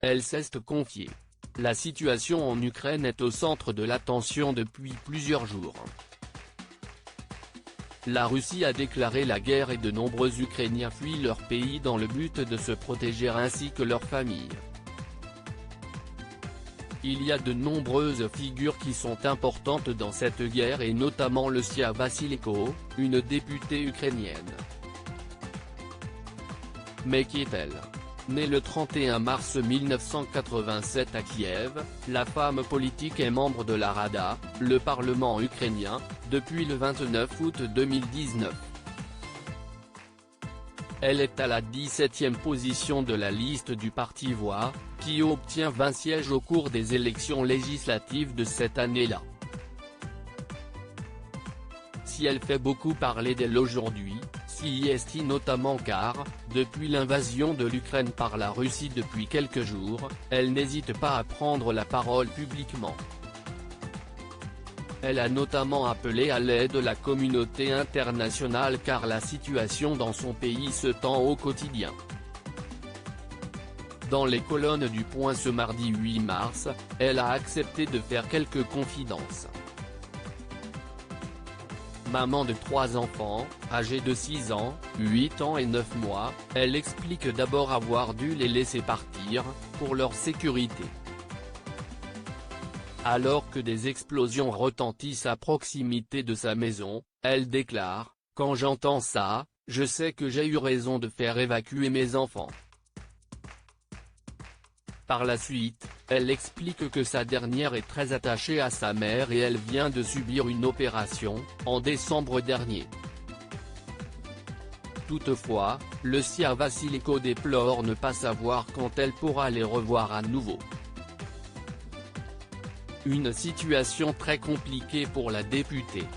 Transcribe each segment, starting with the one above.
Elle s'est confiée. La situation en Ukraine est au centre de l'attention depuis plusieurs jours. La Russie a déclaré la guerre et de nombreux Ukrainiens fuient leur pays dans le but de se protéger ainsi que leurs familles. Il y a de nombreuses figures qui sont importantes dans cette guerre et notamment Lucia Vasylenko, une députée ukrainienne. Mais qui est-elle ? Née le 31 mars 1987 à Kiev, la femme politique est membre de la Rada, le parlement ukrainien, depuis le 29 août 2019. Elle est à la 17e position de la liste du parti Voix, qui obtient 20 sièges au cours des élections législatives de cette année-là. Si elle fait beaucoup parler d'elle aujourd'hui, CIST notamment car, depuis l'invasion de l'Ukraine par la Russie depuis quelques jours, elle n'hésite pas à prendre la parole publiquement. Elle a notamment appelé à l'aide la communauté internationale car la situation dans son pays se tend au quotidien. Dans les colonnes du Point ce mardi 8 mars, elle a accepté de faire quelques confidences. Maman de 3 enfants, âgés de 6 ans, 8 ans et 9 mois, elle explique d'abord avoir dû les laisser partir, pour leur sécurité. Alors que des explosions retentissent à proximité de sa maison, elle déclare « Quand j'entends ça, je sais que j'ai eu raison de faire évacuer mes enfants ». Par la suite, elle explique que sa dernière est très attachée à sa mère et elle vient de subir une opération, en décembre dernier. Toutefois, Lucia Vasylenko déplore ne pas savoir quand elle pourra les revoir à nouveau. Une situation très compliquée pour la députée.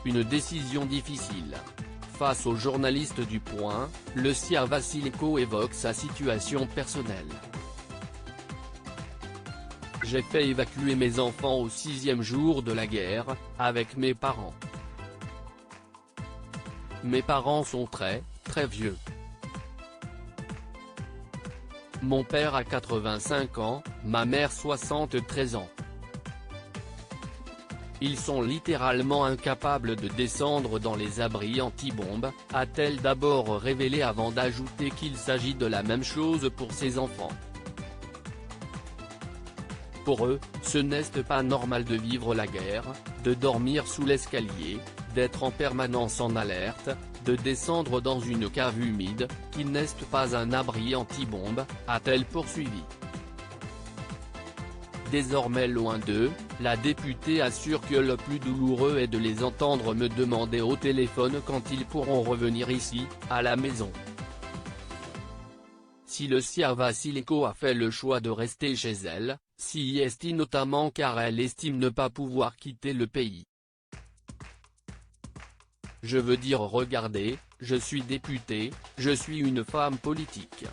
Une décision difficile. Face aux journalistes du Point, Lucia Vasylenko évoque sa situation personnelle. J'ai fait évacuer mes enfants au 6e jour de la guerre, avec mes parents. Mes parents sont très vieux. Mon père a 85 ans, ma mère 73 ans. Ils sont littéralement incapables de descendre dans les abris anti-bombes, a-t-elle d'abord révélé avant d'ajouter qu'il s'agit de la même chose pour ses enfants. Pour eux, ce n'est pas normal de vivre la guerre, de dormir sous l'escalier, d'être en permanence en alerte, de descendre dans une cave humide, qui n'est pas un abri anti-bombe, a-t-elle poursuivi. Désormais loin d'eux, la députée assure que le plus douloureux est de les entendre me demander au téléphone quand ils pourront revenir ici, à la maison. Si Lucia Vasylenko a fait le choix de rester chez elle, CIST notamment car elle estime ne pas pouvoir quitter le pays. Je veux dire regardez, je suis députée, je suis une femme politique.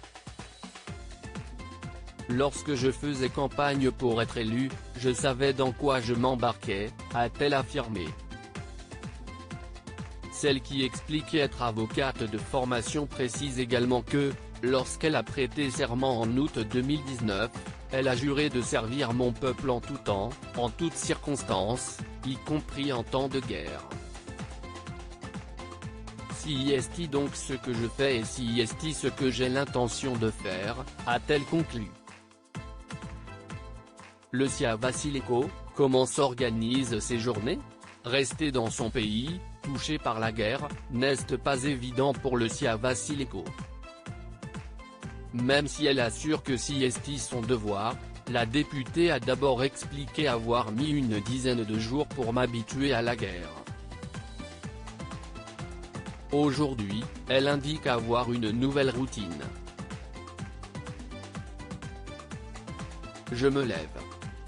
Lorsque je faisais campagne pour être élue, je savais dans quoi je m'embarquais, a-t-elle affirmé. Celle qui explique être avocate de formation précise également que, lorsqu'elle a prêté serment en août 2019, elle a juré de servir mon peuple en tout temps, en toutes circonstances, y compris en temps de guerre. CIST donc ce que je fais et CIST ce que j'ai l'intention de faire, a-t-elle conclu. Lucia Vasylenko, comment s'organisent ces journées ? Rester dans son pays, touché par la guerre, n'est pas évident pour Lucia Vasylenko. Même si elle assure que CIST son devoir, la députée a d'abord expliqué avoir mis une dizaine de jours pour m'habituer à la guerre. Aujourd'hui, elle indique avoir une nouvelle routine. Je me lève.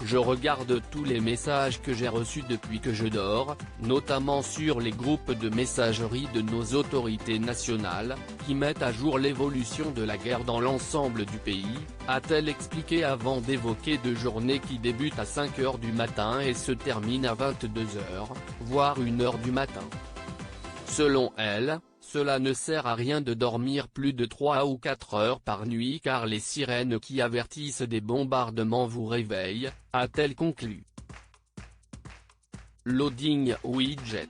Je regarde tous les messages que j'ai reçus depuis que je dors, notamment sur les groupes de messagerie de nos autorités nationales, qui mettent à jour l'évolution de la guerre dans l'ensemble du pays, a-t-elle expliqué avant d'évoquer deux journées qui débutent à 5 h du matin et se terminent à 22 h, voire 1 h du matin. Selon elle, Cela ne sert à rien de dormir plus de 3 ou 4 heures par nuit car les sirènes qui avertissent des bombardements vous réveillent, a-t-elle conclu. Loading widget.